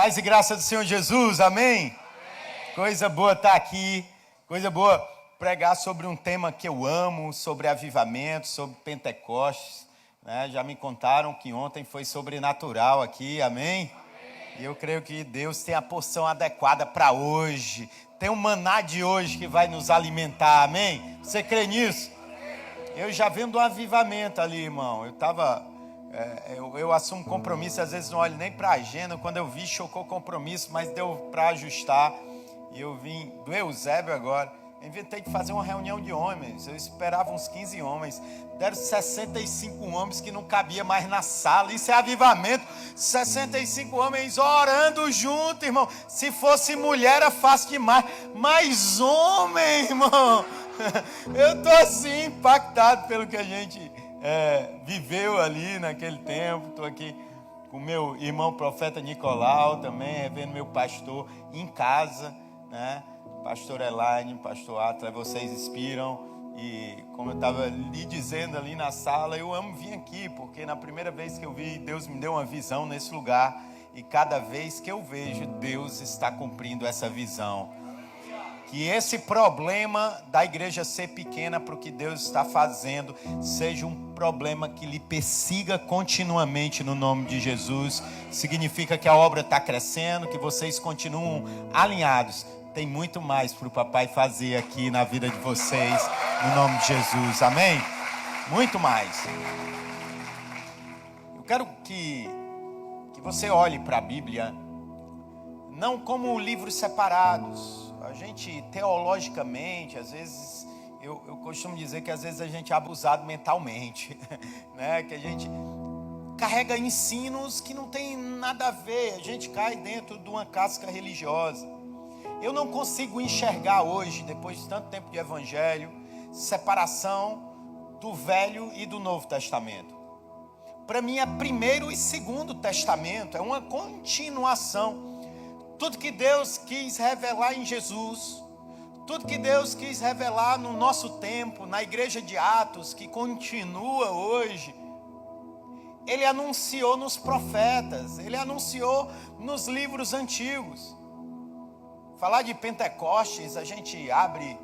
Paz e graça do Senhor Jesus, amém? Coisa boa estar aqui, coisa boa pregar sobre um tema que eu amo, sobre avivamento, sobre Pentecostes, né? Já me contaram que ontem foi sobrenatural aqui, amém? E eu creio que Deus tem a porção adequada para hoje, tem um maná de hoje que vai nos alimentar, amém? Você crê nisso? Eu já vendo um avivamento ali, irmão, eu assumo compromisso, às vezes não olho nem para a agenda. Quando eu vi, chocou compromisso, mas deu para ajustar. E eu vim do Eusébio agora. Eu inventei de fazer uma reunião de homens. Eu esperava uns 15 homens. Deram 65 homens que não cabia mais na sala. Isso é avivamento. 65 homens orando junto, irmão. Se fosse mulher era fácil demais. Mas homem, irmão. Eu estou assim impactado pelo que a gente viveu ali naquele tempo. Estou aqui com meu irmão profeta Nicolau também, vendo meu pastor em casa, né? Pastor Elaine, pastor Atlas, vocês inspiram. E como eu estava lhe dizendo ali na sala, eu amo vir aqui, porque na primeira vez que eu vi, Deus me deu uma visão nesse lugar. E cada vez que eu vejo, Deus está cumprindo essa visão. Que esse problema da igreja ser pequena para o que Deus está fazendo seja um problema que lhe persiga continuamente no nome de Jesus. Significa que a obra está crescendo, que vocês continuam alinhados. Tem muito mais para o papai fazer aqui na vida de vocês, no nome de Jesus, amém? Muito mais. Eu quero que você olhe para a Bíblia não como livros separados. A gente, teologicamente, às vezes, eu costumo dizer que às vezes a gente é abusado mentalmente, né? Que a gente carrega ensinos que não tem nada a ver, a gente cai dentro de uma casca religiosa. Eu não consigo enxergar hoje, depois de tanto tempo de evangelho, separação do Velho e do Novo Testamento. Para mim é Primeiro e Segundo Testamento, é uma continuação. Tudo que Deus quis revelar em Jesus, tudo que Deus quis revelar no nosso tempo, na igreja de Atos, que continua hoje, Ele anunciou nos profetas, Ele anunciou nos livros antigos. Falar de Pentecostes, a gente abre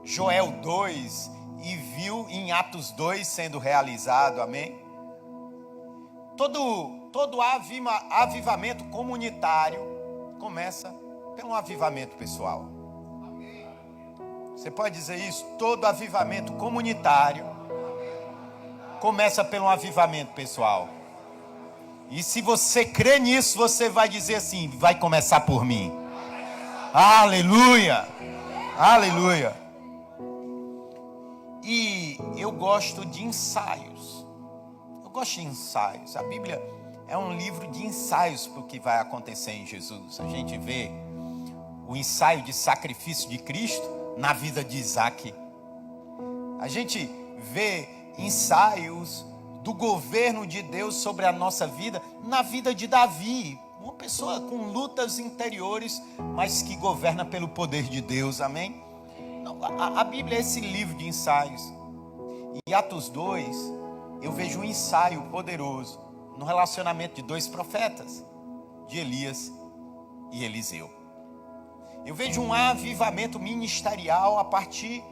Joel 2 e viu em Atos 2 sendo realizado, amém? Todo avivamento comunitário começa pelo avivamento pessoal. Você pode dizer isso? Todo avivamento comunitário começa pelo avivamento pessoal. E se você crê nisso, você vai dizer assim: vai começar por mim. Aleluia! Aleluia! E eu gosto de ensaios. Eu gosto de ensaios. A Bíblia é um livro de ensaios para o que vai acontecer em Jesus. A gente vê o ensaio de sacrifício de Cristo na vida de Isaac. A gente vê ensaios do governo de Deus sobre a nossa vida na vida de Davi. Uma pessoa com lutas interiores, mas que governa pelo poder de Deus, amém? A Bíblia é esse livro de ensaios. E Atos 2, eu vejo um ensaio poderoso no relacionamento de dois profetas, de Elias e Eliseu. Eu vejo um avivamento ministerial a partir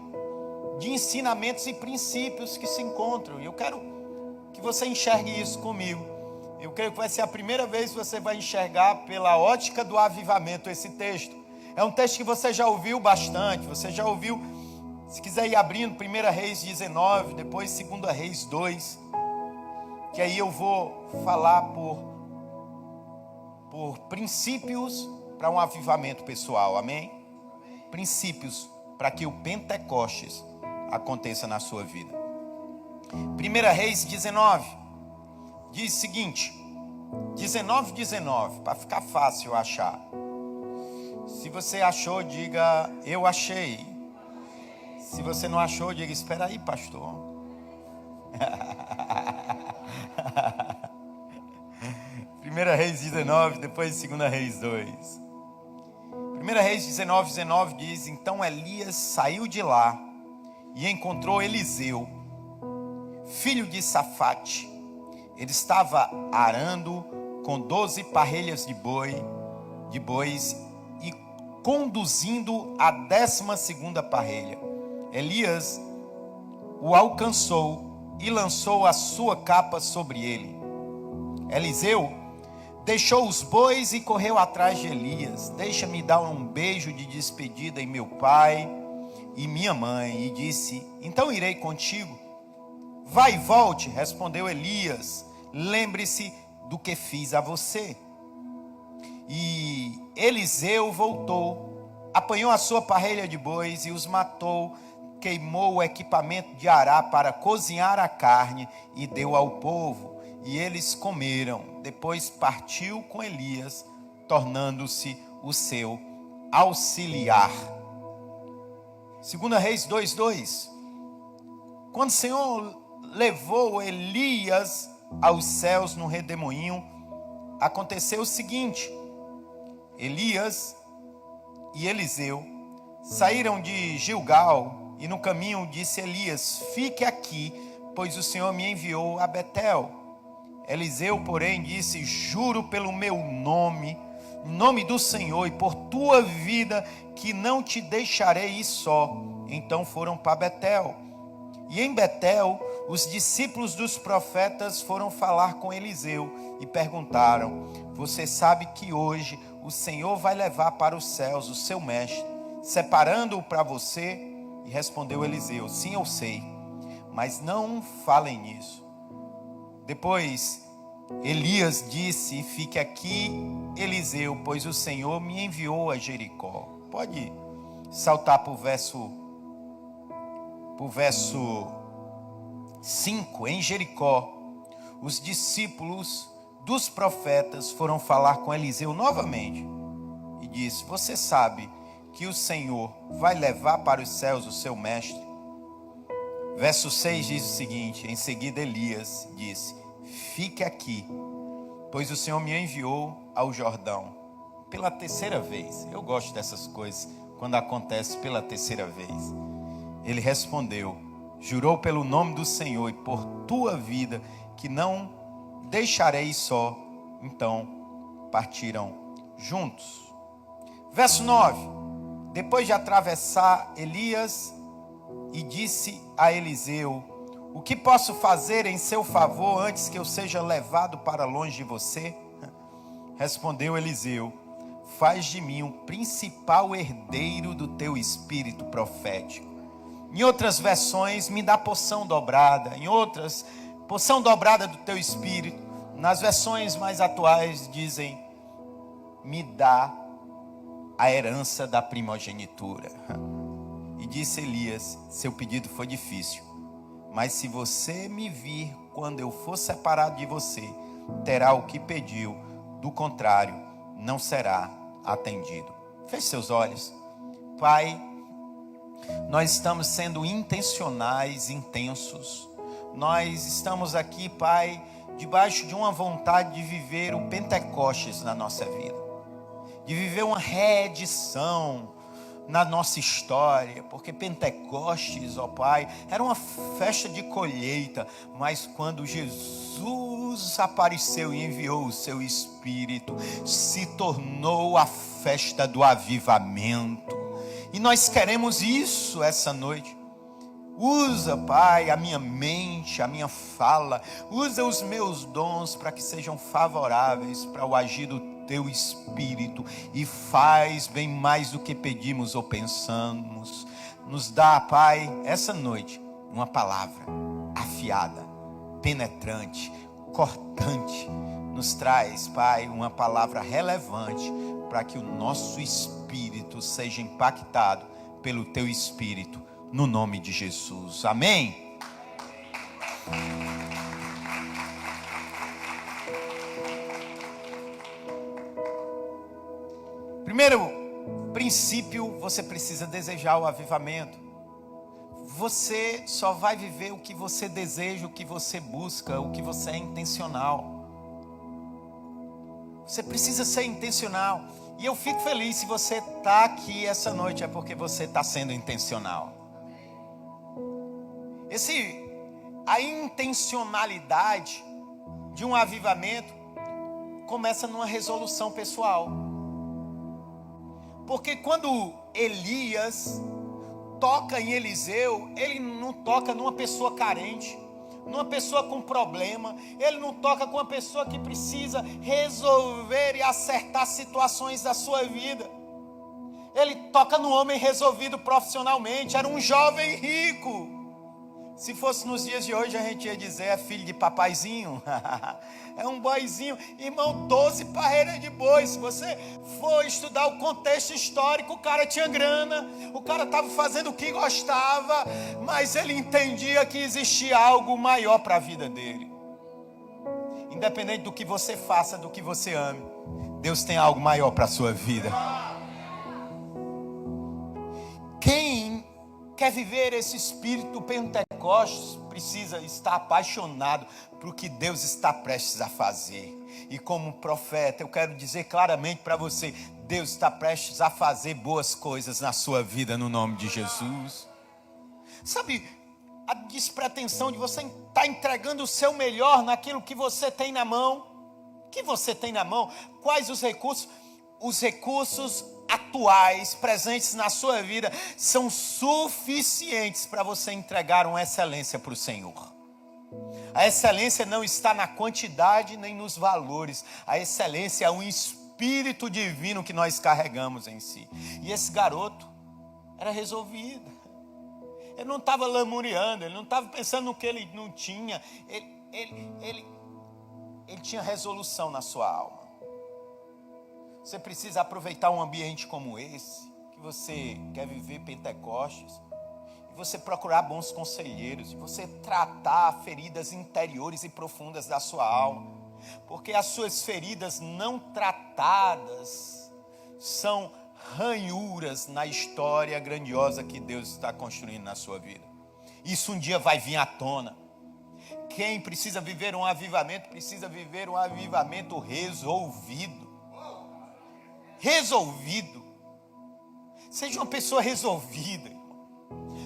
de ensinamentos e princípios que se encontram. E eu quero que você enxergue isso comigo. Eu creio que vai ser a primeira vez que você vai enxergar pela ótica do avivamento esse texto. É um texto que você já ouviu bastante, você já ouviu, se quiser ir abrindo, 1 Reis 19, depois 2 Reis 2, que aí eu vou falar por princípios para um avivamento pessoal, amém? Princípios para que o Pentecostes aconteça na sua vida. 1 Reis 19, diz o seguinte, 19, para ficar fácil achar. Se você achou, diga, eu achei. Se você não achou, diga, espera aí, pastor. 1 Reis 19, depois 2 Reis 2. 1 Reis 19 diz: então Elias saiu de lá e encontrou Eliseu, filho de Safate. Ele estava arando com 12 parelhas de boi de bois e conduzindo a 12ª parelha. Elias o alcançou e lançou a sua capa sobre ele. Eliseu deixou os bois e correu atrás de Elias. Deixa-me dar um beijo de despedida em meu pai e minha mãe. E disse: então irei contigo. Vai e volte, respondeu Elias. Lembre-se do que fiz a você. E Eliseu voltou, apanhou a sua parelha de bois e os matou, queimou o equipamento de arar para cozinhar a carne e deu ao povo. E eles comeram. Depois partiu com Elias, tornando-se o seu auxiliar. 2 Reis 2:2. Quando o Senhor levou Elias aos céus no redemoinho, aconteceu o seguinte: Elias e Eliseu saíram de Gilgal, e no caminho disse Elias: fique aqui, pois o Senhor me enviou a Betel. Eliseu, porém, disse: juro pelo meu nome, em nome do Senhor e por tua vida, que não te deixarei ir só. Então foram para Betel. E em Betel, os discípulos dos profetas foram falar com Eliseu e perguntaram: você sabe que hoje o Senhor vai levar para os céus o seu mestre, separando-o para você? E respondeu Eliseu: sim, eu sei, mas não falem nisso. Depois Elias disse: fique aqui, Eliseu, pois o Senhor me enviou a Jericó. Pode saltar para o verso 5. Em Jericó, os discípulos dos profetas foram falar com Eliseu novamente e disse: você sabe que o Senhor vai levar para os céus o seu mestre? Verso 6 diz o seguinte: em seguida Elias disse: fique aqui, pois o Senhor me enviou ao Jordão. Pela terceira vez. Eu gosto dessas coisas quando acontece pela terceira vez. Ele respondeu: jurou pelo nome do Senhor e por tua vida, que não deixarei só. Então partiram juntos. Verso 9. Depois de atravessar, Elias e disse a Eliseu: o que posso fazer em seu favor antes que eu seja levado para longe de você? Respondeu Eliseu: faz de mim o principal herdeiro do teu espírito profético. Em outras versões, me dá porção dobrada. Em outras, porção dobrada do teu espírito. Nas versões mais atuais dizem: me dá a herança da primogenitura. E disse Elias: seu pedido foi difícil, mas se você me vir quando eu for separado de você, terá o que pediu, do contrário, não será atendido. Feche seus olhos. Pai, nós estamos sendo intencionais, intensos. Nós estamos aqui, Pai, debaixo de uma vontade de viver o Pentecostes na nossa vida, de viver uma reedição na nossa história, porque Pentecostes, ó Pai, era uma festa de colheita, mas quando Jesus apareceu e enviou o seu Espírito, se tornou a festa do avivamento. E nós queremos isso essa noite. Usa, Pai, a minha mente, a minha fala, usa os meus dons para que sejam favoráveis para o agir do teu Espírito, e faz bem mais do que pedimos ou pensamos. Nos dá, Pai, essa noite uma palavra afiada, penetrante, cortante. Nos traz, Pai, uma palavra relevante para que o nosso espírito seja impactado pelo teu Espírito, no nome de Jesus. Amém? Primeiro princípio, você precisa desejar o avivamento. Você só vai viver o que você deseja, o que você busca, o que você é intencional. Você precisa ser intencional. E eu fico feliz se você está aqui essa noite, é porque você está sendo intencional. A intencionalidade de um avivamento começa numa resolução pessoal. Porque quando Elias toca em Eliseu, ele não toca numa pessoa carente, numa pessoa com problema, ele não toca com uma pessoa que precisa resolver e acertar situações da sua vida. Ele toca no homem resolvido profissionalmente, era um jovem rico. Se fosse nos dias de hoje, a gente ia dizer, é filho de papaizinho, é um boizinho. Irmão, 12 parreiras de boi. Se você for estudar o contexto histórico, o cara tinha grana, o cara estava fazendo o que gostava, mas ele entendia que existia algo maior para a vida dele. Independente do que você faça, do que você ame, Deus tem algo maior para a sua vida. Quem quer viver esse espírito Pentecostes precisa estar apaixonado por o que Deus está prestes a fazer. E como profeta, eu quero dizer claramente para você, Deus está prestes a fazer boas coisas na sua vida, no nome de Jesus. Sabe, a despretensão de você estar entregando o seu melhor naquilo que você tem na mão. O que você tem na mão? Quais os recursos? Os recursos atuais, presentes na sua vida, são suficientes para você entregar uma excelência para o Senhor. A excelência não está na quantidade nem nos valores. A excelência é um espírito divino que nós carregamos em si. E esse garoto era resolvido. Ele não estava lamuriando, ele não estava pensando no que ele não tinha. Ele tinha resolução na sua alma. Você precisa aproveitar um ambiente como esse, que você quer viver Pentecostes, e você procurar bons conselheiros, e você tratar feridas interiores e profundas da sua alma, porque as suas feridas não tratadas são ranhuras na história grandiosa que Deus está construindo na sua vida. Isso um dia vai vir à tona. Quem precisa viver um avivamento, precisa viver um avivamento resolvido. Resolvido. Seja uma pessoa resolvida.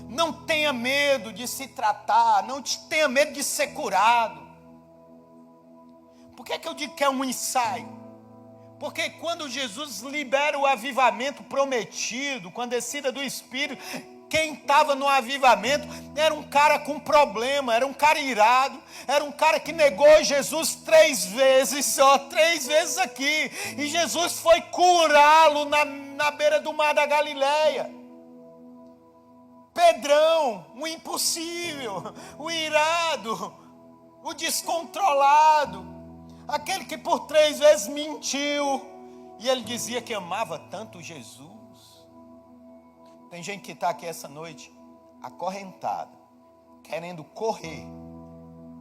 Não tenha medo de se tratar. Não tenha medo de ser curado. Por que eu digo que é um ensaio? Porque quando Jesus libera o avivamento prometido, com a descida do Espírito, quem estava no avivamento era um cara com problema, era um cara irado, era um cara que negou Jesus 3 vezes, só 3 vezes aqui. E Jesus foi curá-lo na beira do mar da Galileia. Pedrão, o impossível, o irado, o descontrolado, aquele que por 3 vezes mentiu, e ele dizia que amava tanto Jesus. Tem gente que está aqui essa noite, acorrentada, querendo correr,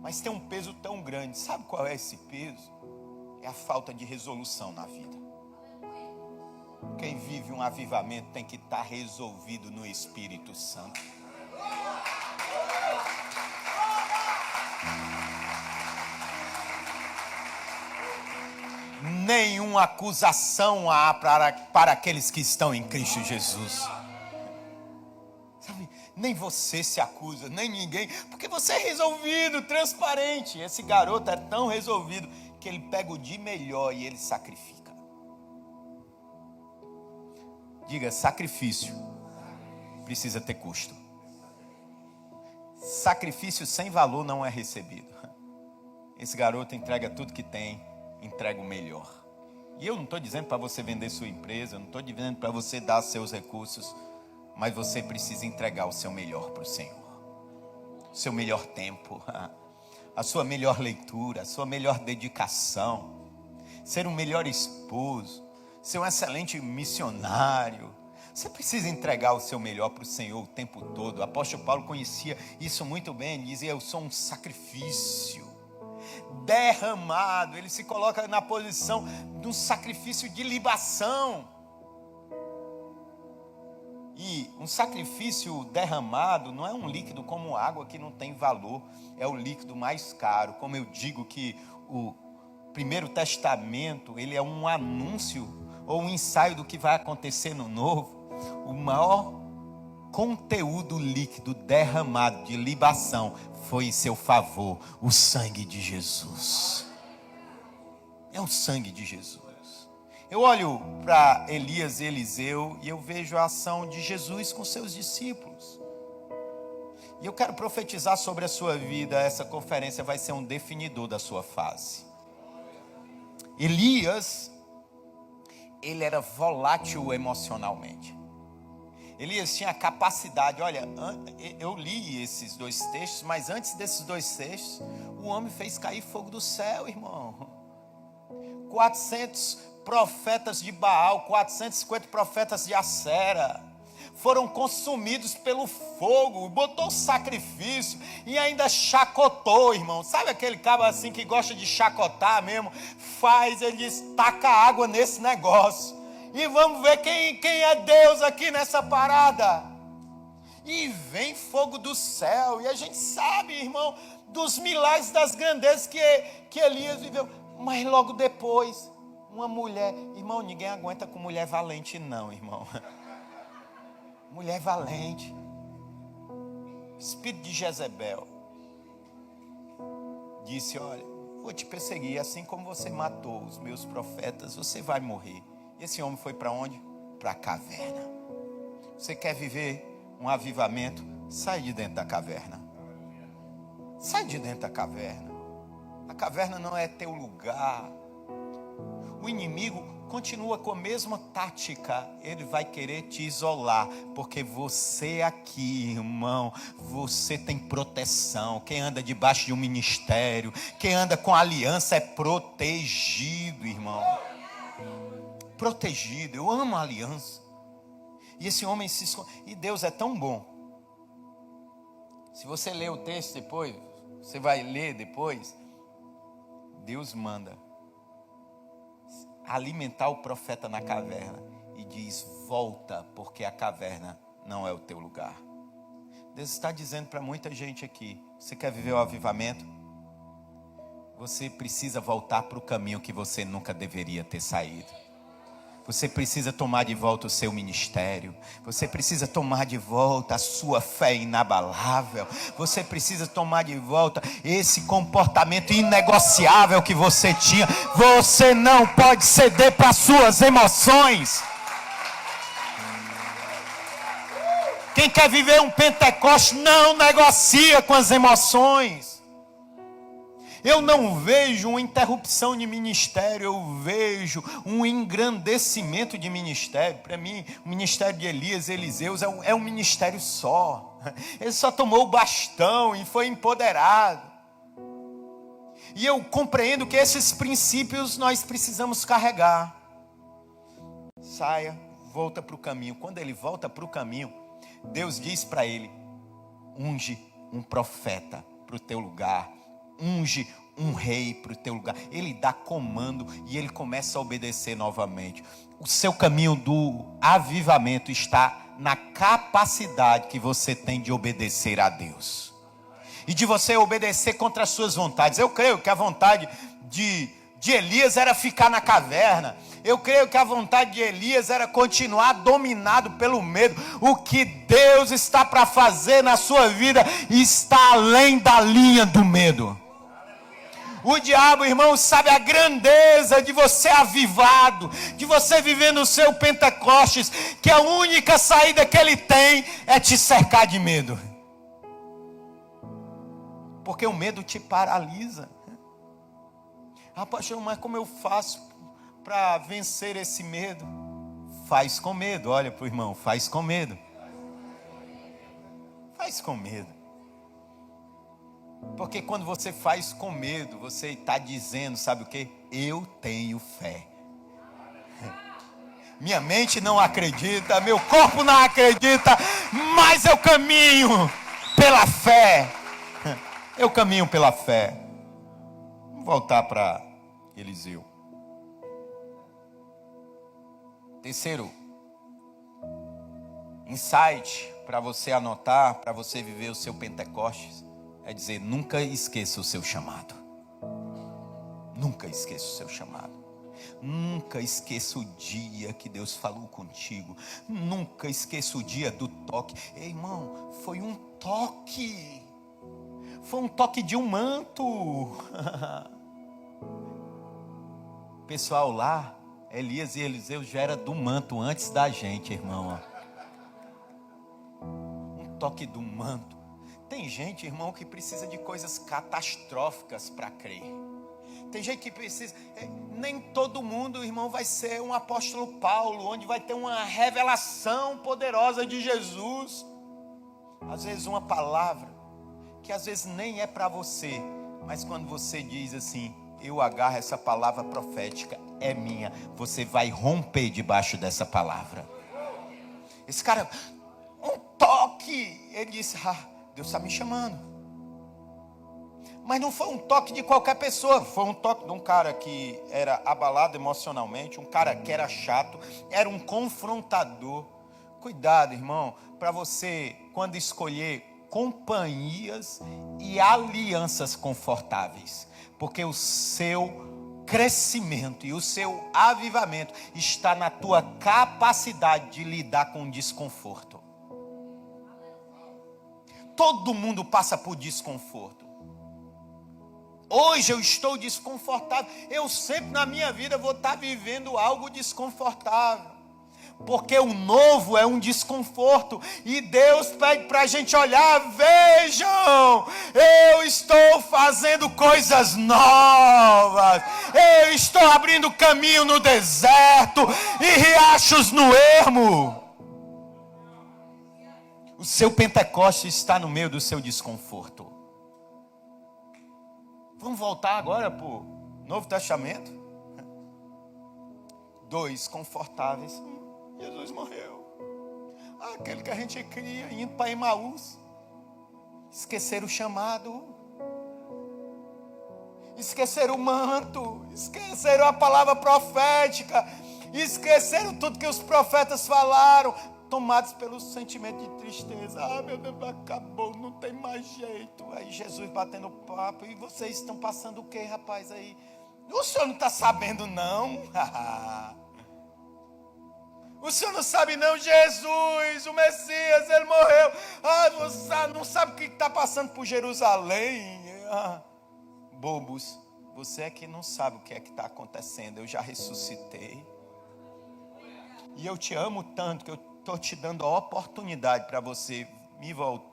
mas tem um peso tão grande. Sabe qual é esse peso? É a falta de resolução na vida. Quem vive um avivamento tem que estar resolvido no Espírito Santo. Nenhuma acusação há para aqueles que estão em Cristo Jesus. Sabe, nem você se acusa, nem ninguém, porque você é resolvido, transparente. Esse garoto é tão resolvido que ele pega o de melhor e ele sacrifica. Diga, sacrifício precisa ter custo. Sacrifício sem valor não é recebido. Esse garoto entrega tudo que tem, entrega o melhor. E eu não estou dizendo para você vender sua empresa, eu não estou dizendo para você dar seus recursos, mas você precisa entregar o seu melhor para o Senhor. O seu melhor tempo, a sua melhor leitura, a sua melhor dedicação, ser um melhor esposo, ser um excelente missionário. Você precisa entregar o seu melhor para o Senhor o tempo todo. O apóstolo Paulo conhecia isso muito bem, ele dizia, eu sou um sacrifício derramado. Ele se coloca na posição de um sacrifício de libação. E um sacrifício derramado não é um líquido como água que não tem valor, é o líquido mais caro. Como eu digo que o Primeiro Testamento, ele é um anúncio ou um ensaio do que vai acontecer no Novo. O maior conteúdo líquido derramado de libação foi em seu favor, o sangue de Jesus. É o sangue de Jesus. Eu olho para Elias e Eliseu e eu vejo a ação de Jesus com seus discípulos. E eu quero profetizar sobre a sua vida. Essa conferência vai ser um definidor da sua fase. Elias, ele era volátil emocionalmente. Elias tinha a capacidade, olha, eu li esses 2 textos, mas antes desses 2 textos, o homem fez cair fogo do céu, irmão. 400 profetas de Baal, 450 profetas de Acera, foram consumidos pelo fogo, botou sacrifício e ainda chacotou, irmão. Sabe aquele cara assim que gosta de chacotar mesmo? Ele diz, taca água nesse negócio. E vamos ver quem é Deus aqui nessa parada. E vem fogo do céu. E a gente sabe, irmão, dos milagres, das grandezas que Elias viveu. Mas logo depois, uma mulher. Irmão, ninguém aguenta com mulher valente não, irmão. Mulher valente. Espírito de Jezebel. Disse, olha, vou te perseguir. Assim como você matou os meus profetas, você vai morrer. Esse homem foi para onde? Para a caverna. Você quer viver um avivamento? Sai de dentro da caverna. Sai de dentro da caverna. A caverna não é teu lugar. O inimigo continua com a mesma tática. Ele vai querer te isolar. Porque você aqui, irmão, você tem proteção. Quem anda debaixo de um ministério, quem anda com aliança é protegido, irmão. Protegido, eu amo a aliança. E esse homem se esconde. E Deus é tão bom. Se você ler o texto depois, você vai ler depois. Deus manda alimentar o profeta na caverna e diz, volta, porque a caverna não é o teu lugar. Deus está dizendo para muita gente aqui, você quer viver o avivamento? Você precisa voltar para o caminho que você nunca deveria ter saído. Você precisa tomar de volta o seu ministério. Você precisa tomar de volta a sua fé inabalável. Você precisa tomar de volta esse comportamento inegociável que você tinha. Você não pode ceder para as suas emoções. Quem quer viver um Pentecoste não negocia com as emoções. Eu não vejo uma interrupção de ministério, eu vejo um engrandecimento de ministério. Para mim, o ministério de Elias e Eliseu é um ministério só. Ele só tomou o bastão e foi empoderado. E eu compreendo que esses princípios nós precisamos carregar. Saia, volta para o caminho. Quando ele volta para o caminho, Deus diz para ele, unge um profeta para o teu lugar. Unge um rei para o teu lugar. Ele dá comando e ele começa a obedecer novamente. O seu caminho do avivamento está na capacidade que você tem de obedecer a Deus. E de você obedecer contra as suas vontades. Eu creio que a vontade de Elias era ficar na caverna. Eu creio que a vontade de Elias era continuar dominado pelo medo. O que Deus está para fazer na sua vida está além da linha do medo. O diabo, irmão, sabe a grandeza de você avivado, de você vivendo o seu Pentecostes, que a única saída que ele tem é te cercar de medo. Porque o medo te paralisa. Ah, pastor, mas como eu faço para vencer esse medo? Faz com medo, olha para o irmão, faz com medo. Faz com medo. Porque quando você faz com medo, você está dizendo, sabe o que? Eu tenho fé. Minha mente não acredita, meu corpo não acredita, mas eu caminho pela fé. Eu caminho pela fé. Vamos voltar para Eliseu. Terceiro insight para você anotar, para você viver o seu Pentecostes, é dizer, nunca esqueça o seu chamado. Nunca esqueça o seu chamado. Nunca esqueça o dia que Deus falou contigo. Nunca esqueça o dia do toque. Ei, irmão, foi um toque. Foi um toque de um manto. Pessoal lá Elias e Eliseu já era do manto antes da gente, irmão. Um toque do manto. Tem gente, irmão, que precisa de coisas catastróficas para crer. Tem gente que precisa. Nem todo mundo, irmão, vai ser um apóstolo Paulo, onde vai ter uma revelação poderosa de Jesus. Às vezes uma palavra que às vezes nem é para você, mas quando você diz assim: eu agarro essa palavra profética, é minha, você vai romper debaixo dessa palavra. Esse cara, um toque, ele disse: Deus está me chamando. Mas não foi um toque de qualquer pessoa, foi um toque de um cara que era abalado emocionalmente, um cara que era chato, era um confrontador. Cuidado, irmão, para você, quando escolher companhias e alianças confortáveis, porque o seu crescimento e o seu avivamento está na tua capacidade de lidar com o desconforto. Todo mundo passa por desconforto. Hoje eu estou desconfortável. Eu sempre na minha vida vou estar vivendo algo desconfortável. Porque o novo é um desconforto. E Deus pede para a gente olhar. Vejam, eu estou fazendo coisas novas. Eu estou abrindo caminho no deserto e riachos no ermo. O seu Pentecostes está no meio do seu desconforto. Vamos voltar agora para o Novo Testamento. 2 confortáveis. Jesus morreu. Aquele que a gente cria indo para Emaús. Esqueceram o chamado. Esqueceram o manto. Esqueceram a palavra profética. Esqueceram tudo que os profetas falaram. Tomados pelo sentimento de tristeza. Meu Deus, acabou, não tem mais jeito. Aí Jesus batendo papo. E vocês estão passando o que, rapaz, aí? O senhor não está sabendo, não? O senhor não sabe, não? Jesus, o Messias, ele morreu. Você não sabe o que está passando por Jerusalém? Bobos, você é que não sabe o que é que está acontecendo. Eu já ressuscitei. E eu te amo tanto que eu estou te dando a oportunidade para você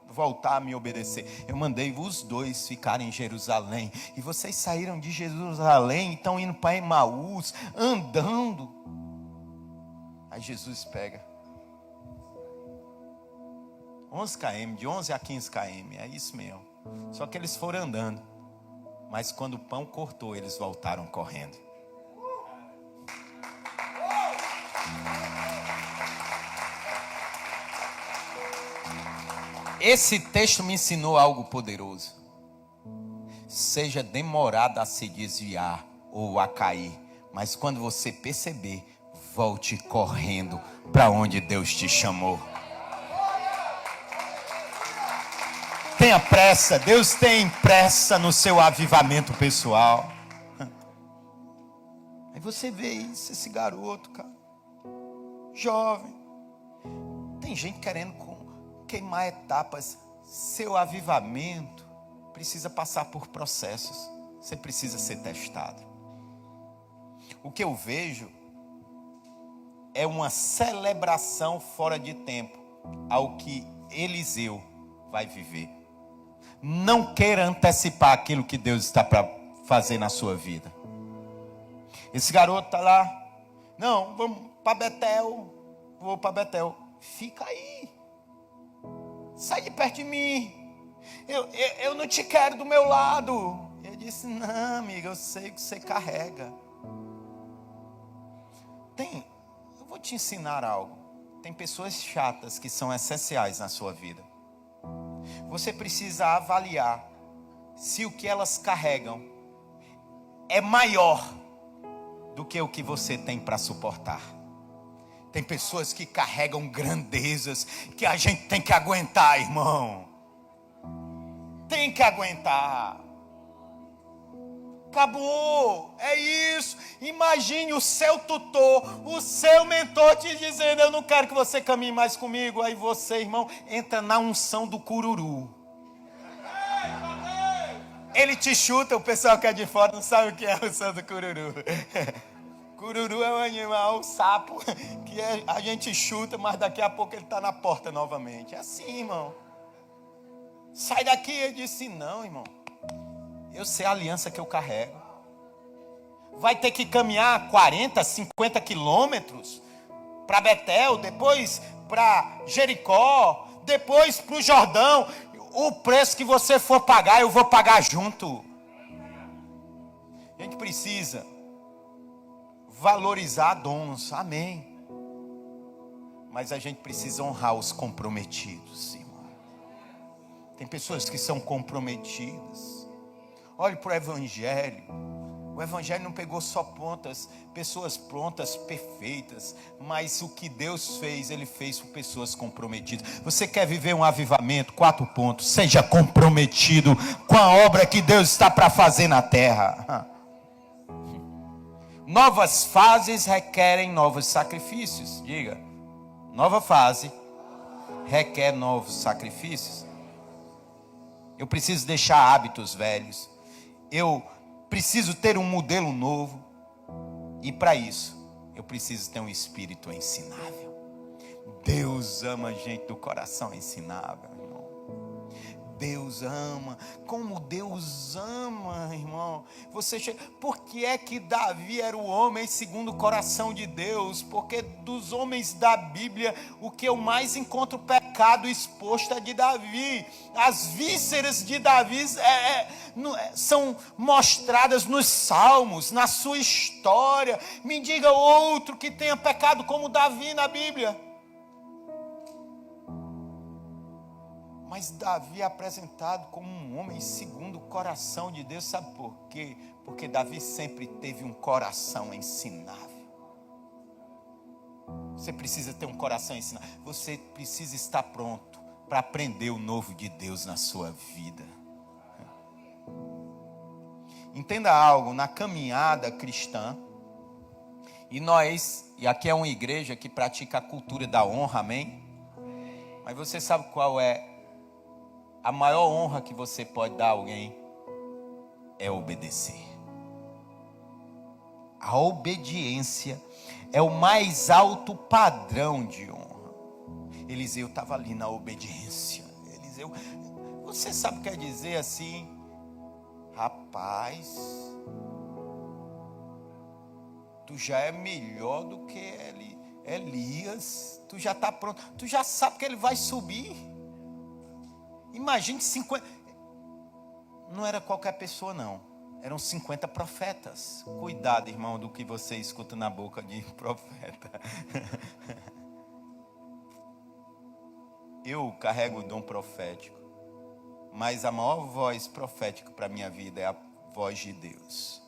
voltar a me obedecer. Eu mandei os 2 ficarem em Jerusalém. E vocês saíram de Jerusalém e estão indo para Emaús, andando. Aí Jesus pega 11 km, de 11 a 15 km, é isso mesmo. Só que eles foram andando. Mas quando o pão cortou, eles voltaram correndo. Esse texto me ensinou algo poderoso. Seja demorado a se desviar ou a cair, mas quando você perceber, volte correndo para onde Deus te chamou. Tenha pressa, Deus tem pressa no seu avivamento pessoal. Aí você vê isso, esse garoto, cara, jovem. Tem gente querendo queimar etapas. Seu avivamento precisa passar por processos. Você precisa ser testado. O que eu vejo é uma celebração fora de tempo ao que Eliseu vai viver. Não queira antecipar aquilo que Deus está para fazer na sua vida. Esse garoto está lá. Não, vamos para Betel. Vou para Betel. Fica aí. Sai de perto de mim. Eu não te quero do meu lado. Ele disse: não, amiga, eu sei que você carrega. Eu vou te ensinar algo. Tem pessoas chatas que são essenciais na sua vida. Você precisa avaliar se o que elas carregam é maior do que o que você tem para suportar. Tem pessoas que carregam grandezas que a gente tem que aguentar, irmão. Tem que aguentar. Acabou, é isso. Imagine o seu tutor, o seu mentor te dizendo: eu não quero que você caminhe mais comigo. Aí você, irmão, entra na unção do cururu. Ele te chuta, o pessoal que é de fora não sabe o que é a unção do cururu. Cururu é um animal, um sapo, que a gente chuta, mas daqui a pouco ele está na porta novamente. É assim, irmão. Sai daqui. Ele disse, não, irmão. Eu sei a aliança que eu carrego. Vai ter que caminhar 40, 50 quilômetros para Betel, depois para Jericó, depois para o Jordão. O preço que você for pagar, eu vou pagar junto. A gente precisa valorizar dons, amém. Mas a gente precisa honrar os comprometidos, irmão. Tem pessoas que são comprometidas. Olhe para o Evangelho. O Evangelho não pegou só pessoas prontas, perfeitas. Mas o que Deus fez, Ele fez por pessoas comprometidas. Você quer viver um avivamento? 4 pontos. Seja comprometido com a obra que Deus está para fazer na terra. Novas fases requerem novos sacrifícios. Diga, nova fase requer novos sacrifícios. Eu preciso deixar hábitos velhos. Eu preciso ter um modelo novo. E para isso, eu preciso ter um espírito ensinável. Deus ama gente do coração ensinável, irmão. Deus ama. Como Deus ama, irmão. Por que é que Davi era o homem segundo o coração de Deus? Porque dos homens da Bíblia, o que eu mais encontro pecado exposto é de Davi. As vísceras de Davi são mostradas nos salmos, na sua história. Me diga outro que tenha pecado como Davi na Bíblia. Mas Davi é apresentado como um homem segundo o coração de Deus. Sabe por quê? Porque Davi sempre teve um coração ensinável. Você precisa ter um coração ensinável. Você precisa estar pronto para aprender o novo de Deus na sua vida. Entenda algo, na caminhada cristã, e aqui é uma igreja que pratica a cultura da honra, amém? Mas você sabe qual é a maior honra que você pode dar a alguém? É obedecer. A obediência é o mais alto padrão de honra. Eliseu estava ali na obediência. Você sabe o que quer dizer assim? Rapaz, tu já é melhor do que Elias. Tu já está pronto. Tu já sabe que ele vai subir. Imagine 50. Não era qualquer pessoa, não. Eram 50 profetas. Cuidado, irmão, do que você escuta na boca de profeta. Eu carrego o dom profético. Mas a maior voz profética para a minha vida é a voz de Deus.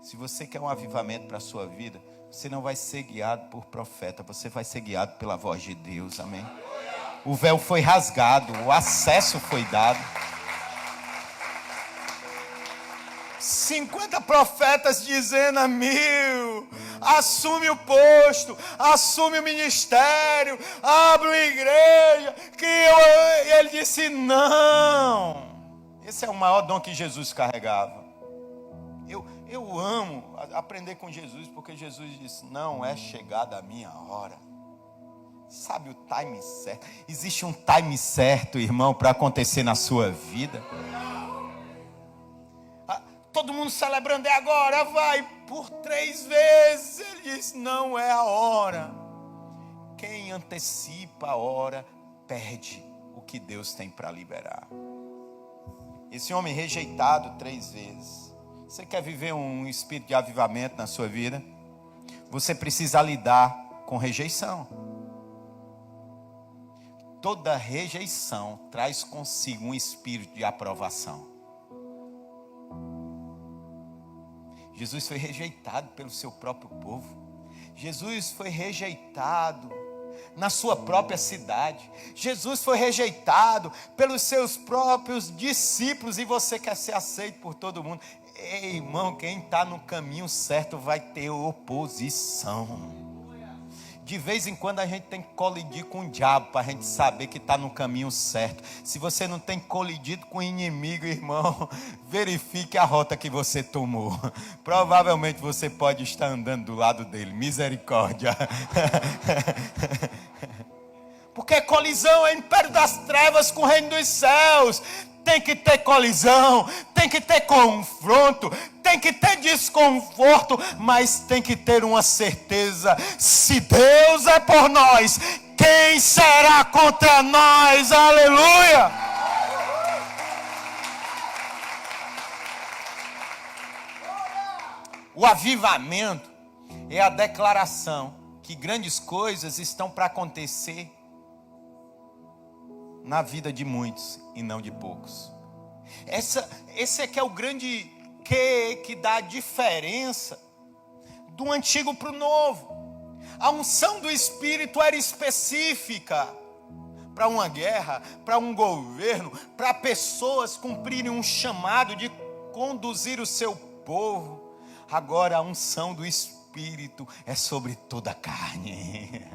Se você quer um avivamento para a sua vida, você não vai ser guiado por profeta. Você vai ser guiado pela voz de Deus, amém? O véu foi rasgado, o acesso foi dado. 50 profetas dizendo a 1000, assume o posto, assume o ministério, abre uma igreja, e ele disse não. Esse é o maior dom que Jesus carregava. Eu amo aprender com Jesus, porque Jesus disse, não é chegada a minha hora. Sabe o time certo? Existe um time certo, irmão, para acontecer na sua vida. Todo mundo celebrando, é agora, vai. Por 3 vezes ele disse, não é a hora. Quem antecipa a hora perde o que Deus tem para liberar. Esse homem rejeitado 3 vezes. Você quer viver um espírito de avivamento na sua vida? Você precisa lidar com rejeição. Toda rejeição traz consigo um espírito de aprovação. Jesus foi rejeitado pelo seu próprio povo. Jesus foi rejeitado na sua própria cidade. Jesus foi rejeitado pelos seus próprios discípulos. E você quer ser aceito por todo mundo. Ei, irmão, quem está no caminho certo vai ter oposição. De vez em quando a gente tem que colidir com o diabo para a gente saber que está no caminho certo. Se você não tem colidido com o inimigo, irmão, verifique a rota que você tomou. Provavelmente você pode estar andando do lado dele. Misericórdia. Porque colisão é império das trevas com o reino dos céus. Tem que ter colisão, tem que ter confronto, tem que ter desconforto, mas tem que ter uma certeza: se Deus é por nós, quem será contra nós? Aleluia! O avivamento é a declaração que grandes coisas estão para acontecer na vida de muitos e não de poucos. Esse é que é o grande que dá a diferença do antigo para o novo. A unção do Espírito era específica para uma guerra, para um governo, para pessoas cumprirem um chamado de conduzir o seu povo. Agora a unção do Espírito é sobre toda a carne.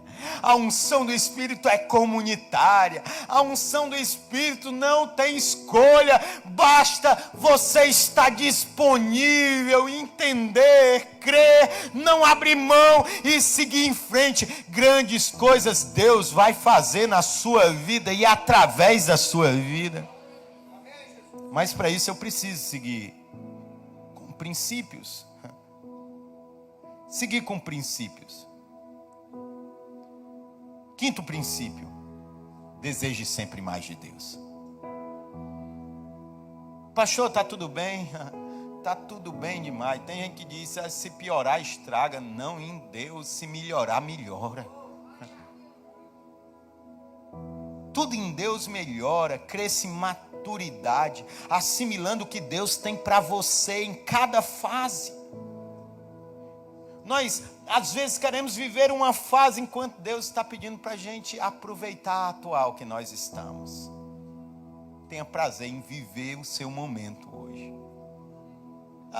A unção do Espírito é comunitária. A unção do Espírito não tem escolha. Basta você estar disponível, entender, crer, não abrir mão e seguir em frente. Grandes coisas Deus vai fazer na sua vida e através da sua vida. Mas para isso eu preciso seguir com princípios. Seguir com princípios. Quinto princípio: deseje sempre mais de Deus. Pastor, está tudo bem? Está tudo bem demais. Tem gente que diz: se piorar, estraga. Não, em Deus, se melhorar, melhora. Tudo em Deus melhora, cresce em maturidade, assimilando o que Deus tem para você em cada fase. Nós, às vezes, queremos viver uma fase enquanto Deus está pedindo para a gente aproveitar a atual que nós estamos. Tenha prazer em viver o seu momento hoje.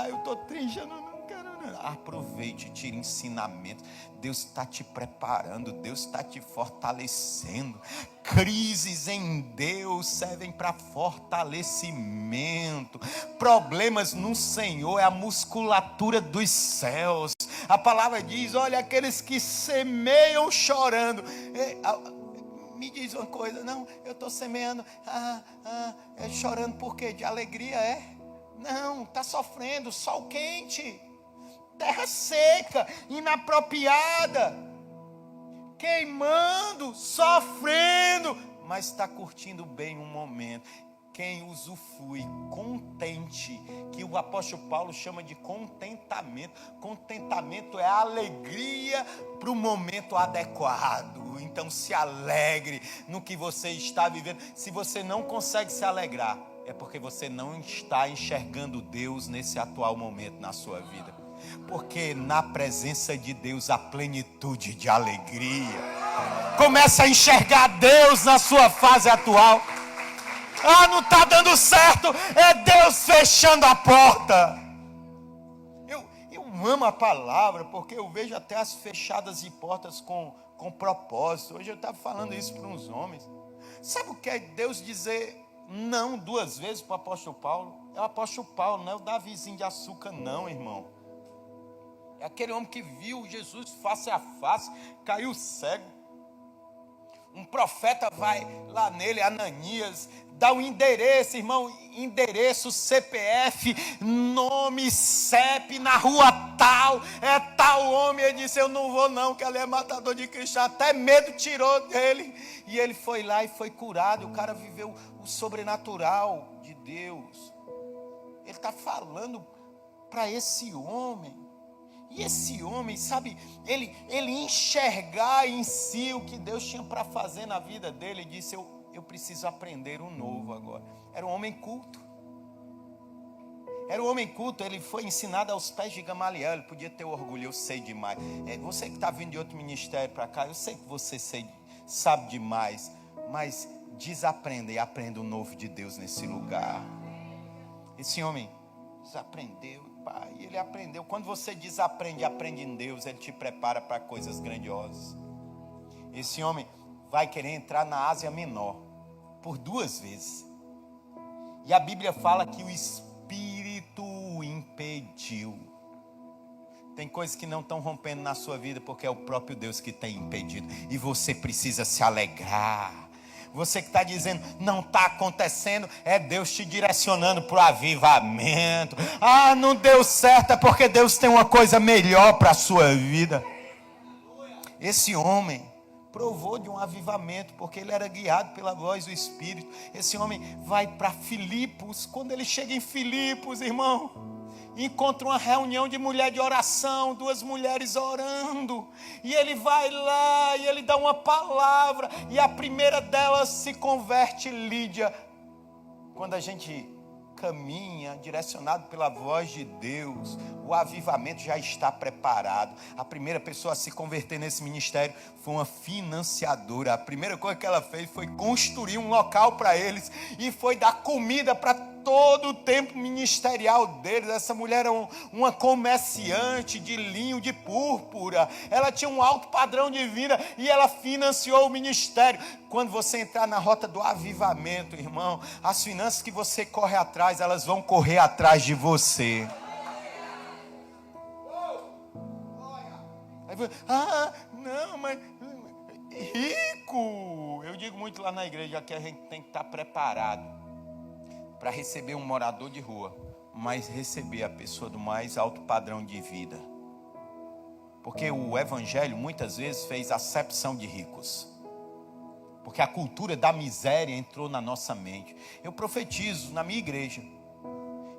Eu estou triste, eu não quero. Não. Aproveite, tire ensinamento. Deus está te preparando, Deus está te fortalecendo. Crises em Deus servem para fortalecimento. Problemas no Senhor é a musculatura dos céus. A palavra diz: olha, aqueles que semeiam chorando. Me diz uma coisa: não, eu estou semeando, chorando por quê? De alegria, é? Não, está sofrendo, sol quente, terra seca, inapropriada, queimando, sofrendo, mas está curtindo bem um momento. Quem usufrui, contente, que o apóstolo Paulo chama de contentamento. Contentamento é a alegria para o momento adequado. Então se alegre no que você está vivendo. Se você não consegue se alegrar, é porque você não está enxergando Deus nesse atual momento na sua vida. Porque na presença de Deus há plenitude de alegria. Comece a enxergar Deus na sua fase atual. Não está dando certo, é Deus fechando a porta. Eu amo a palavra, porque eu vejo até as fechadas de portas com propósito. Hoje eu estava falando isso para uns homens. Sabe o que é Deus dizer não 2 vezes para o apóstolo Paulo? É o apóstolo Paulo, não é o Davizinho de açúcar, não, irmão. É aquele homem que viu Jesus face a face, caiu cego. Um profeta vai lá nele, Ananias, dá um endereço, irmão, endereço, CPF, nome, CEP, na rua tal, é tal homem. Ele disse: eu não vou não, que ele é matador de cristão. Até medo tirou dele, e ele foi lá e foi curado. E o cara viveu o sobrenatural de Deus. Ele está falando para esse homem. E esse homem, sabe, ele enxergar em si o que Deus tinha para fazer na vida dele. Ele disse: eu preciso aprender um novo agora. Era um homem culto. Era um homem culto, ele foi ensinado aos pés de Gamaliel. Ele podia ter orgulho, eu sei demais. Você que está vindo de outro ministério para cá, eu sei que você sabe demais. Mas desaprenda e aprenda o novo de Deus nesse lugar. Esse homem desaprendeu. Pai, ele aprendeu. Quando você desaprende e aprende em Deus, Ele te prepara para coisas grandiosas. esse homem vai querer entrar na Ásia Menor por 2 vezes. E a Bíblia fala que o Espírito o impediu. Tem coisas que não estão rompendo na sua vida porque é o próprio Deus que tem impedido. E você precisa se alegrar. Você que está dizendo, não está acontecendo, é Deus te direcionando para o avivamento. Ah, não deu certo, é porque Deus tem uma coisa melhor para a sua vida. Esse homem provou de um avivamento, porque ele era guiado pela voz do Espírito. Esse homem vai para Filipos. Quando ele chega em Filipos, irmão, encontra uma reunião de mulher de oração, 2 mulheres orando, e ele vai lá e ele dá uma palavra, e a primeira delas se converte, Lídia. Quando a gente caminha direcionado pela voz de Deus, o avivamento já está preparado. A primeira pessoa a se converter nesse ministério foi uma financiadora. A primeira coisa que ela fez foi construir um local para eles e foi dar comida para todo o tempo ministerial deles. Essa mulher era uma comerciante de linho de púrpura. Ela tinha um alto padrão de vida e ela financiou o ministério. Quando você entrar na rota do avivamento, irmão, as finanças que você corre atrás, elas vão correr atrás de você. Ah, não, mas rico. Eu digo muito lá na igreja que a gente tem que estar preparado para receber um morador de rua, mas receber a pessoa do mais alto padrão de vida. Porque o evangelho muitas vezes fez acepção de ricos. Porque a cultura da miséria entrou na nossa mente. Eu profetizo na minha igreja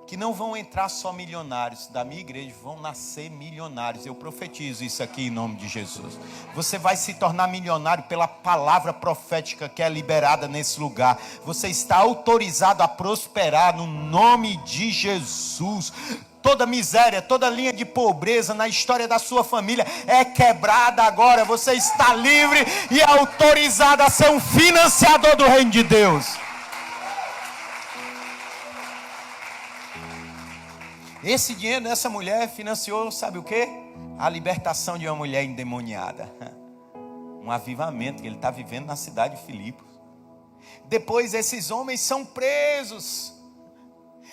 que não vão entrar só milionários, da minha igreja vão nascer milionários. Eu profetizo isso aqui em nome de Jesus. Você vai se tornar milionário pela palavra profética que é liberada nesse lugar. Você está autorizado a prosperar no nome de Jesus. Toda miséria, toda linha de pobreza na história da sua família é quebrada agora. Você está livre e autorizado a ser um financiador do reino de Deus. Esse dinheiro dessa mulher financiou, sabe o quê? A libertação de uma mulher endemoniada. Um avivamento que ele está vivendo na cidade de Filipos. Depois esses homens são presos.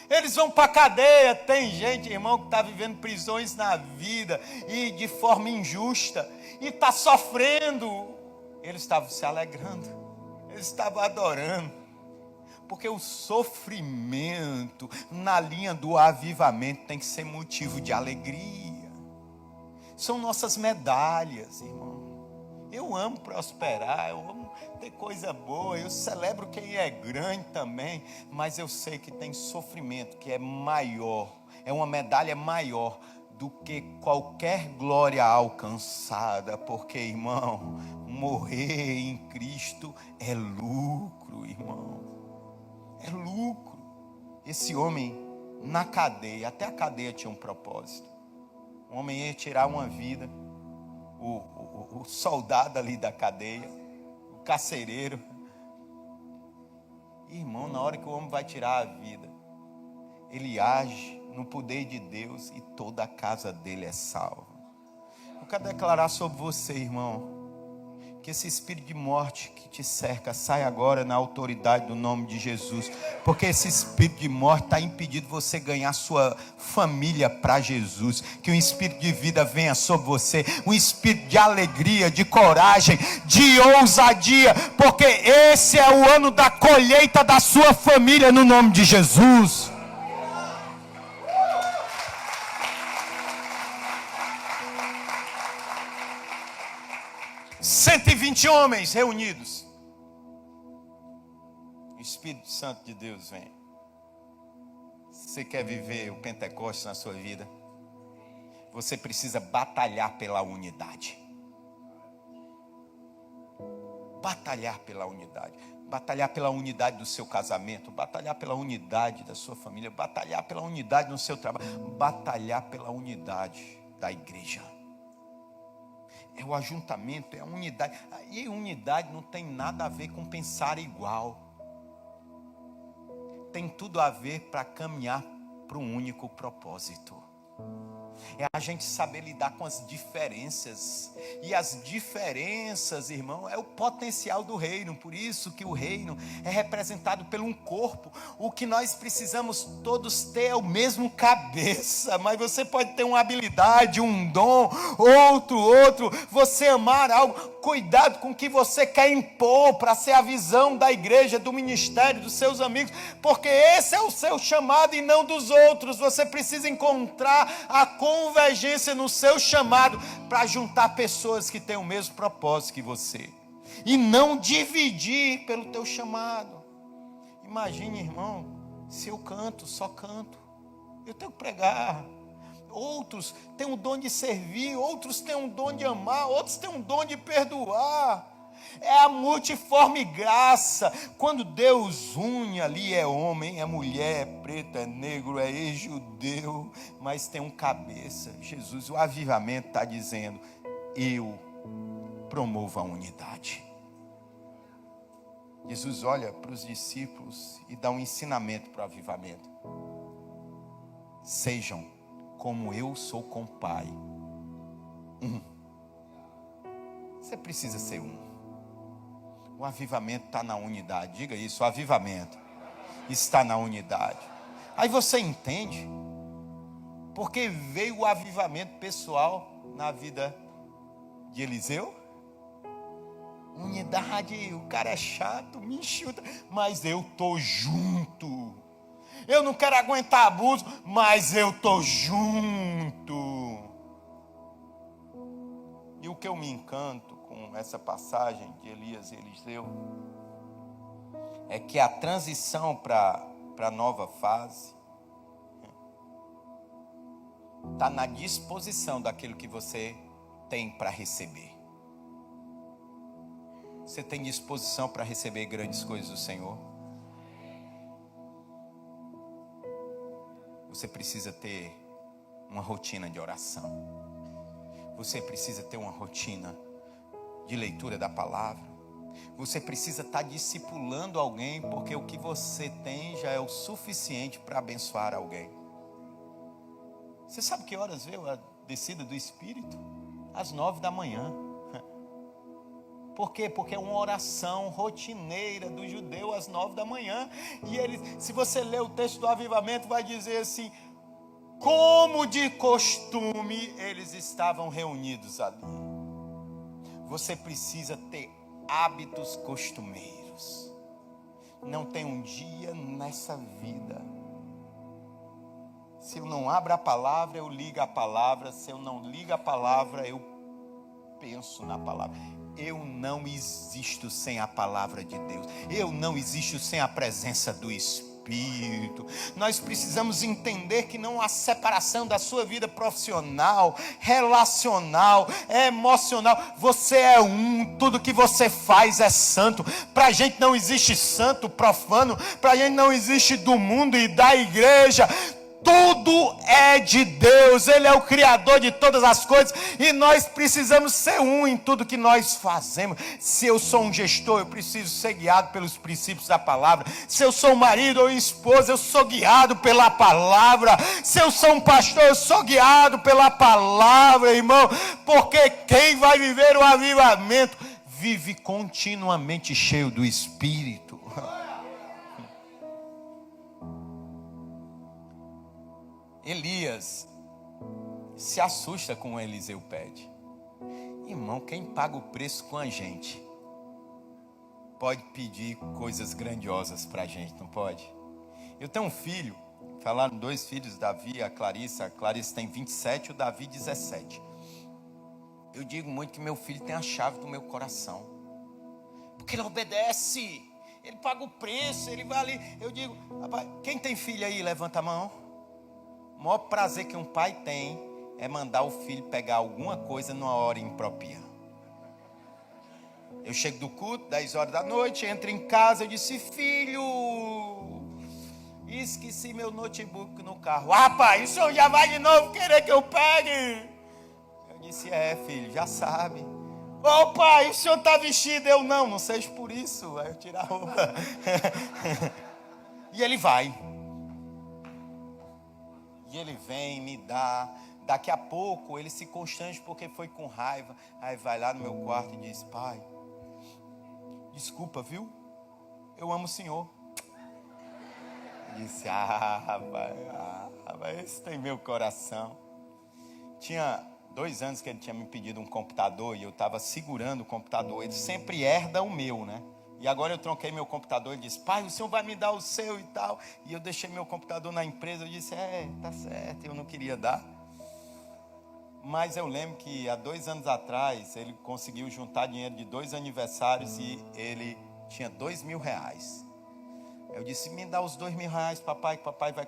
Eles vão para a cadeia. Tem gente, irmão, que está vivendo prisões na vida e de forma injusta. E está sofrendo. Eles estavam se alegrando. Eles estavam adorando. Porque o sofrimento na linha do avivamento tem que ser motivo de alegria. São nossas medalhas, irmão. Eu amo prosperar, eu amo ter coisa boa, eu celebro quem é grande também, mas eu sei que tem sofrimento que é maior, é uma medalha maior do que qualquer glória alcançada, porque, irmão, morrer em Cristo é lucro, irmão. É lucro. Esse homem na cadeia, até a cadeia tinha um propósito. O homem ia tirar uma vida. O soldado ali da cadeia, o carcereiro. Irmão, na hora que o homem vai tirar a vida, ele age no poder de Deus e toda a casa dele é salva. Eu quero declarar sobre você, irmão, que esse espírito de morte que te cerca saia agora na autoridade do nome de Jesus, porque esse espírito de morte está impedindo você ganhar sua família para Jesus. Que um espírito de vida venha sobre você, um espírito de alegria, de coragem, de ousadia, porque esse é o ano da colheita da sua família no nome de Jesus. 120 homens reunidos. O Espírito Santo de Deus vem. Você quer viver o Pentecostes na sua vida? Você precisa batalhar pela unidade. Batalhar pela unidade. Batalhar pela unidade do seu casamento. Batalhar pela unidade da sua família. Batalhar pela unidade no seu trabalho. Batalhar pela unidade da igreja. É o ajuntamento, é a unidade. E unidade não tem nada a ver com pensar igual. Tem tudo a ver para caminhar para um único propósito. É a gente saber lidar com as diferenças. E as diferenças, irmão, é o potencial do reino. Por isso que o reino é representado por um corpo. O que nós precisamos todos ter é o mesmo cabeça. Mas você pode ter uma habilidade, um dom, outro. Você amar algo. Cuidado com o que você quer impor para ser a visão da igreja, do ministério, dos seus amigos. Porque esse é o seu chamado e não dos outros. Você precisa encontrar a convergência no seu chamado para juntar pessoas que têm o mesmo propósito que você. E não dividir pelo teu chamado. Imagine, irmão, se eu canto, só canto. Eu tenho que pregar. Outros têm um dom de servir, outros têm um dom de amar, outros têm um dom de perdoar. É a multiforme graça. Quando Deus une ali, é homem, é mulher, é preto, é negro, é ex-judeu, mas tem um cabeça. Jesus, o avivamento está dizendo: eu promovo a unidade. Jesus olha para os discípulos e dá um ensinamento para o avivamento: sejam como eu sou com o Pai. Você precisa ser um. O avivamento está na unidade. Diga isso, o avivamento está na unidade. Aí você entende porque veio o avivamento pessoal na vida de Eliseu. Unidade. O cara é chato, me enxuta, mas eu estou junto. Eu não quero aguentar abuso, mas eu estou junto. E o que eu me encanto com essa passagem de Elias e Eliseu é que a transição para a nova fase está na disposição daquilo que você tem para receber. Você tem disposição para receber grandes coisas do Senhor? Você precisa ter uma rotina de oração. Você precisa ter uma rotina de leitura da palavra. Você precisa estar discipulando alguém, porque o que você tem já é o suficiente para abençoar alguém. Você sabe que horas veio a descida do Espírito? Às 9 da manhã. Por quê? Porque é uma oração rotineira do judeu às 9 da manhã. E ele, se você ler o texto do avivamento, vai dizer assim: como de costume eles estavam reunidos ali. Você precisa ter hábitos costumeiros. Não tem um dia nessa vida. Se eu não abro a palavra, eu ligo a palavra. Se eu não ligo a palavra, eu penso na palavra. Eu não existo sem a palavra de Deus. Eu não existo sem a presença do Espírito. Nós precisamos entender que não há separação da sua vida profissional, relacional, emocional. Você é um, tudo que você faz é santo. Para a gente não existe santo profano, para a gente não existe do mundo e da igreja. Tudo é de Deus, Ele é o Criador de todas as coisas, e nós precisamos ser um em tudo que nós fazemos. Se eu sou um gestor, eu preciso ser guiado pelos princípios da palavra. Se eu sou marido ou esposa, eu sou guiado pela palavra. Se eu sou um pastor, eu sou guiado pela palavra, irmão, porque quem vai viver o avivamento, vive continuamente cheio do Espírito. Elias se assusta com o Eliseu pede. Irmão, quem paga o preço com a gente pode pedir coisas grandiosas para a gente, não pode? Eu tenho um filho, falaram 2 filhos, Davi e a Clarice tem 27 e o Davi 17. Eu digo muito que meu filho tem a chave do meu coração, porque ele obedece, ele paga o preço, ele vai ali. Eu digo, rapaz, quem tem filho aí, levanta a mão. O maior prazer que um pai tem é mandar o filho pegar alguma coisa numa hora imprópria. Eu chego do culto, 10 horas da noite, entro em casa, eu disse: filho, esqueci meu notebook no carro. Ah, pai, o senhor já vai de novo querer que eu pegue? Eu disse: é, filho, já sabe. Ô pai, o senhor está vestido? Eu não seja por isso. Aí eu tiro a roupa. E ele vai. E ele vem, me dá Daqui a pouco ele se constrange porque foi com raiva. Aí vai lá no meu quarto e diz: pai, desculpa, viu? Eu amo o senhor. Eu disse: rapaz, esse tem meu coração. Tinha 2 anos que ele tinha me pedido um computador e eu estava segurando o computador. Ele sempre herda o meu, né? E agora eu troquei meu computador. Ele disse: pai, o senhor vai me dar o seu e tal. E eu deixei meu computador na empresa. Eu disse: tá certo, eu não queria dar. Mas eu lembro que há 2 anos atrás ele conseguiu juntar dinheiro de 2 aniversários e ele tinha R$2.000. Eu disse: me dá os R$2.000, papai, que papai vai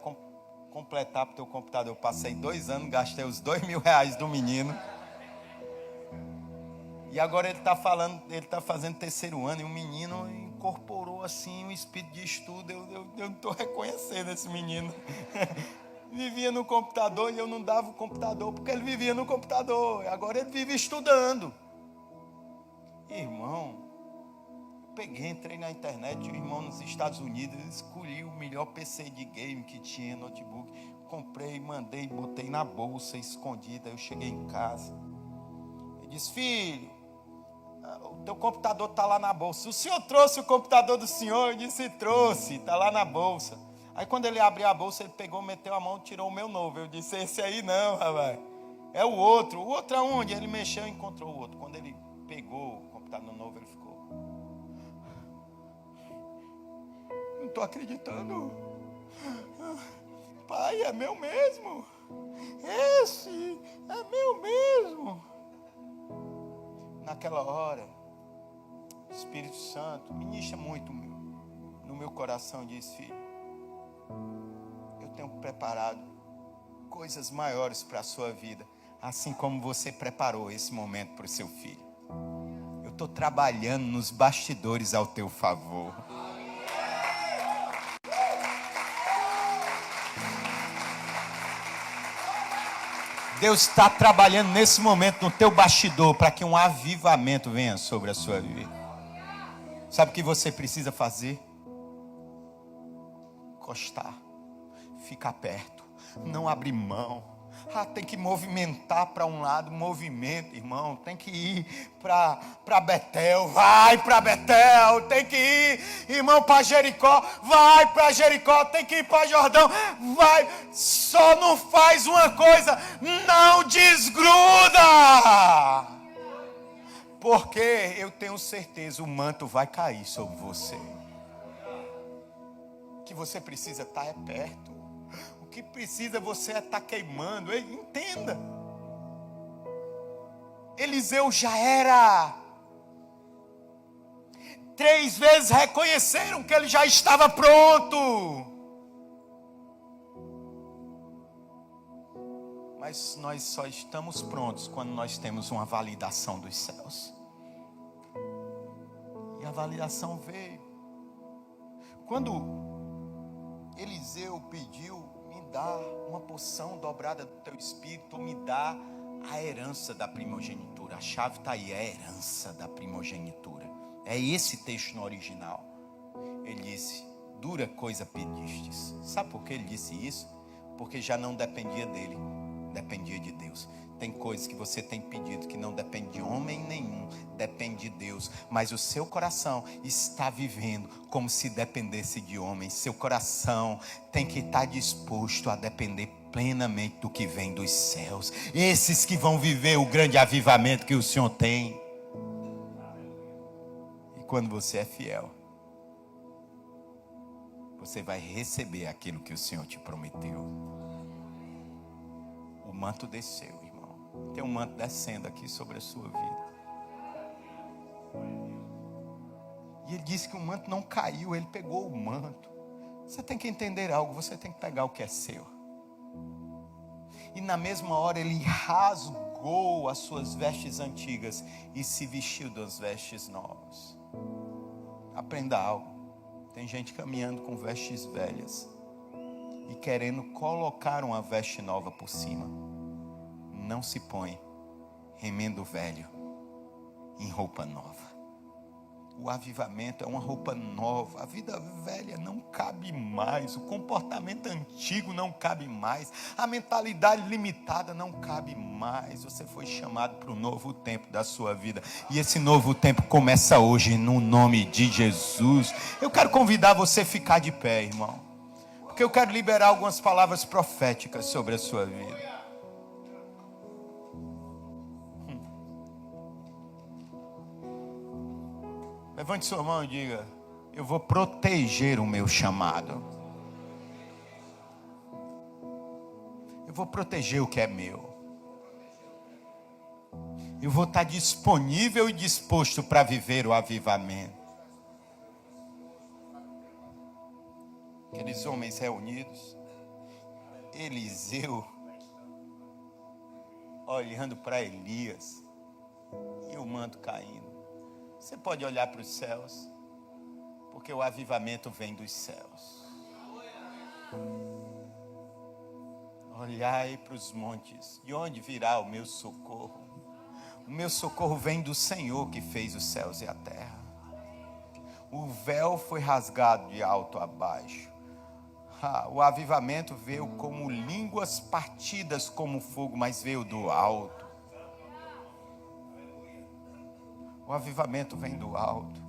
completar para o teu computador. Eu passei 2 anos, gastei os R$2.000 do menino. E agora ele está fazendo 3º ano e o menino incorporou assim um espírito de estudo. Eu não estou reconhecendo esse menino. Vivia no computador e eu não dava o computador porque ele vivia no computador. Agora ele vive estudando. Irmão, entrei na internet, o irmão nos Estados Unidos, escolhi o melhor PC de game que tinha, notebook. Comprei, mandei, botei na bolsa escondida. Eu cheguei em casa. Ele disse: filho, o teu computador está lá na bolsa. O senhor trouxe o computador do senhor? Eu disse: trouxe, está lá na bolsa. Aí quando ele abriu a bolsa, ele pegou, meteu a mão, tirou o meu novo. Eu disse: esse aí não, rapaz, é o outro. O outro aonde? Ele mexeu e encontrou o outro. Quando ele pegou o computador novo, ele ficou: não estou acreditando. Pai, é meu mesmo. Esse é meu mesmo. Naquela hora, o Espírito Santo ministra muito no meu coração. Diz: filho, eu tenho preparado coisas maiores para a sua vida, assim como você preparou esse momento para o seu filho. Eu estou trabalhando nos bastidores ao teu favor. Deus está trabalhando nesse momento no teu bastidor para que um avivamento venha sobre a sua vida. Sabe o que você precisa fazer? Encostar, ficar perto, não abrir mão. Tem que movimentar para um lado, movimento, irmão. Tem que ir para Betel, vai para Betel. Tem que ir, irmão, para Jericó, vai para Jericó. Tem que ir para Jordão, vai. Só não faz uma coisa, não desgruda. Porque eu tenho certeza, o manto vai cair sobre você. O que você precisa estar é perto. O que precisa você é estar queimando. Entenda. Eliseu já era. 3 vezes reconheceram que ele já estava pronto. Mas nós só estamos prontos quando nós temos uma validação dos céus. E a validação veio. Quando Eliseu pediu: me dá uma porção dobrada do teu espírito, me dá a herança da primogenitura. A chave está aí, é a herança da primogenitura. É esse texto no original. Ele disse: dura coisa pedistes. Sabe por que ele disse isso? Porque já não dependia dele, dependia de Deus. Tem coisas que você tem pedido que não depende de homem nenhum, depende de Deus. Mas o seu coração está vivendo como se dependesse de homem. Seu coração tem que estar disposto a depender plenamente do que vem dos céus. Esses que vão viver o grande avivamento que o Senhor tem. E quando você é fiel, você vai receber aquilo que o Senhor te prometeu. O manto desceu. Tem um manto descendo aqui sobre a sua vida. E ele disse que o manto não caiu, ele pegou o manto. Você tem que entender algo, você tem que pegar o que é seu. E na mesma hora ele rasgou as suas vestes antigas e se vestiu das vestes novas. Aprenda algo. Tem gente caminhando com vestes velhas e querendo colocar uma veste nova por cima. Não se põe remendo velho em roupa nova. O avivamento é uma roupa nova. A vida velha não cabe mais. O comportamento antigo não cabe mais. A mentalidade limitada não cabe mais. Você foi chamado para um novo tempo da sua vida. E esse novo tempo começa hoje, no nome de Jesus. Eu quero convidar você a ficar de pé, irmão. Porque eu quero liberar algumas palavras proféticas sobre a sua vida. Levante sua mão e diga: eu vou proteger o meu chamado. Eu vou proteger o que é meu. Eu vou estar disponível e disposto para viver o avivamento. Aqueles homens reunidos, Eliseu olhando para Elias e o manto caindo. Você pode olhar para os céus, porque o avivamento vem dos céus. Olhai para os montes, de onde virá o meu socorro? O meu socorro vem do Senhor que fez os céus e a terra. O véu foi rasgado de alto a baixo. O avivamento veio como línguas partidas como fogo, mas veio do alto. O avivamento vem do alto.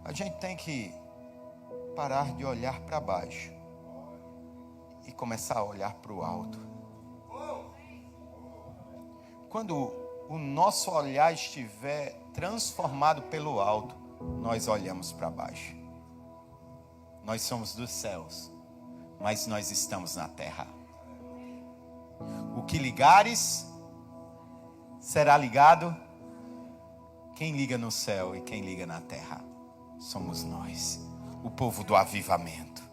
A gente tem que parar de olhar para baixo e começar a olhar para o alto. Quando o nosso olhar estiver transformado pelo alto, nós olhamos para baixo. Nós somos dos céus, mas nós estamos na terra. O que ligares será ligado. Quem liga no céu e quem liga na terra somos nós, o povo do avivamento.